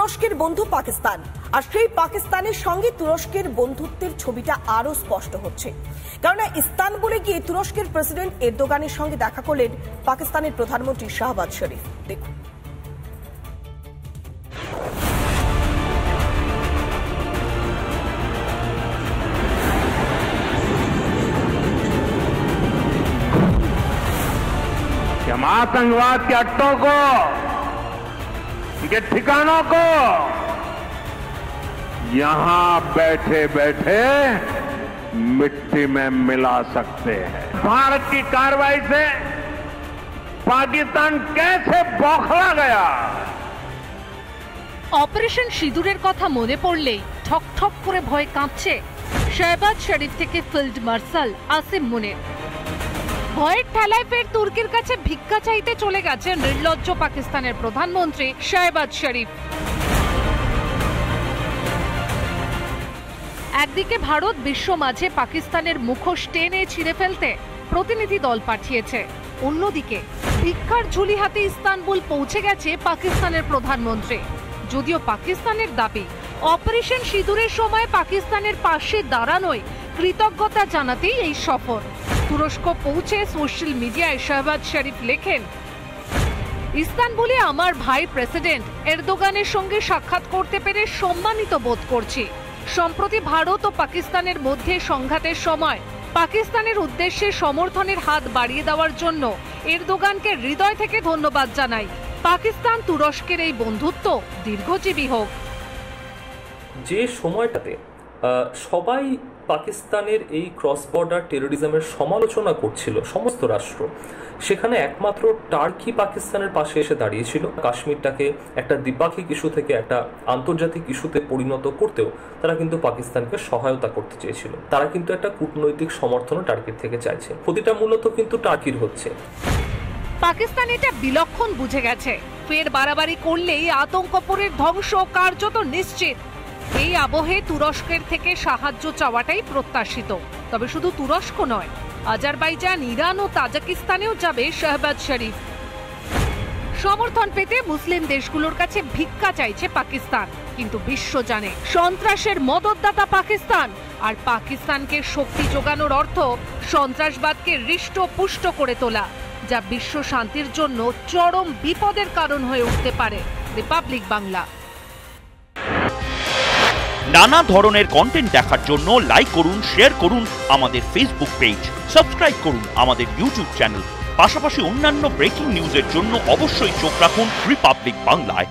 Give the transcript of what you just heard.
তুরস্কের বন্ধু পাকিস্তান, আর সেই পাকিস্তানের সঙ্গে তুরস্কের বন্ধুত্বের ছবিটা আরো স্পষ্ট হচ্ছে। কেননা ইস্তানবুলে গিয়ে তুরস্কের প্রেসিডেন্ট এরদোগানের সঙ্গে দেখা করলেন পাকিস্তানের প্রধানমন্ত্রী শাহবাজ শরীফ। দেখুন। हम आतंकवाद के अड्डों को, उनके ठिकानों को यहां बैठे बैठे मिट्टी में मिला सकते हैं। भारत की कार्रवाई से पाकिस्तान कैसे बौखला गया। অপারেশন সিঁদুরের কথা মনে পড়লেই ঠক ঠক করে ভয় কাঁপছে শাহবাজ শরীফ থেকে ফিল্ড মার্শাল আসিম মুনির। ভয়ের ঠেলায় ফের তুর্কির কাছে ভিক্ষা চাইতে চলে গেছে নির্লজ্জ পাকিস্তানের প্রধানমন্ত্রী শাহবাজ শরীফ। একদিকে ভারত বিশ্ব মাঝে পাকিস্তানের মুখোশ টেনে ছিঁড়ে ফেলতে প্রতিনিধি দল পাঠিয়েছে, অন্যদিকে ভিক্ষার ঝুলি হাতে ইস্তানবুল পৌঁছে গেছে পাকিস্তানের প্রধানমন্ত্রী। যদিও পাকিস্তানের দাবি অপারেশন সিঁদুরের সময় পাকিস্তানের পাশে দাঁড়ানোয় কৃতজ্ঞতা জানাতেই এই সফর। তুরস্ক পৌঁছে সোশ্যাল মিডিয়ায় শাহবাজ শরীফ লেখেন, ইস্তানবুলে আমার ভাই প্রেসিডেন্ট এরদোগানের সঙ্গে সাক্ষাৎ করতে পেরে সম্মানিত বোধ করছি। সম্প্রতি ভারত ও পাকিস্তানের মধ্যে সংঘাতের সময় পাকিস্তানের উদ্দেশ্যে সমর্থনের হাত বাড়িয়ে দেওয়ার জন্য এরদোগানকে হৃদয় থেকে ধন্যবাদ জানাই। পাকিস্তান তুরস্কের এই বন্ধুত্ব দীর্ঘজীবী হোক। যে সময়টাতে সবাই পাকিস্তানের এই ক্রস বর্ডার টেরোরিজমের সমালোচনা করছিল সমস্ত রাষ্ট্র, সেখানে একমাত্র টার্কি পাকিস্তানের পাশে এসে দাঁড়িয়েছিল। কাশ্মীরটাকে একটা দ্বিপাক্ষিক ইস্যু থেকে একটা আন্তর্জাতিক ইস্যুতে পরিণত করতেও তারা কিন্তু পাকিস্তানকে সহায়তা করতে চেয়েছিল। তারা কিন্তু একটা কূটনৈতিক সমর্থনও টার্কির থেকে চাইছে। ক্ষতিটা মূলত কিন্তু টার্কির হচ্ছে। পাকিস্তান এটা বিলক্ষণ বুঝে গেছে, ফের বাড়াবাড়ি করলেই আতঙ্কপুরের ধ্বংস কার্যত নিশ্চিত। এই আবহে তুরস্কের থেকে সাহায্য চাওয়াটাই প্রত্যাশিত। তবে শুধু তুরস্ক নয়, আজারবাইজান, ইরান ও তাজিকিস্তানেও যাবে শাহবাজ শরীফ। সমর্থন পেতে মুসলিম দেশগুলোর কাছে ভিক্ষা চাইছে পাকিস্তান, কিন্তু বিশ্ব জানে সন্ত্রাসের মদতদাতা পাকিস্তান, আর পাকিস্তানকে শক্তি যোগানোর অর্থ সন্ত্রাসবাদকে হৃষ্টপুষ্ট করে তোলা, যা বিশ্ব শান্তির জন্য চরম বিপদের কারণ হয়ে উঠতে পারে। রিপাবলিক বাংলা। নানা ধরনের কন্টেন্ট দেখার জন্য লাইক করুন, শেয়ার করুন আমাদের ফেসবুক পেজ, সাবস্ক্রাইব করুন আমাদের ইউটিউব চ্যানেল। পাশাপাশি অন্যান্য ব্রেকিং নিউজের জন্য অবশ্যই চোখ রাখুন রিপাবলিক বাংলায়।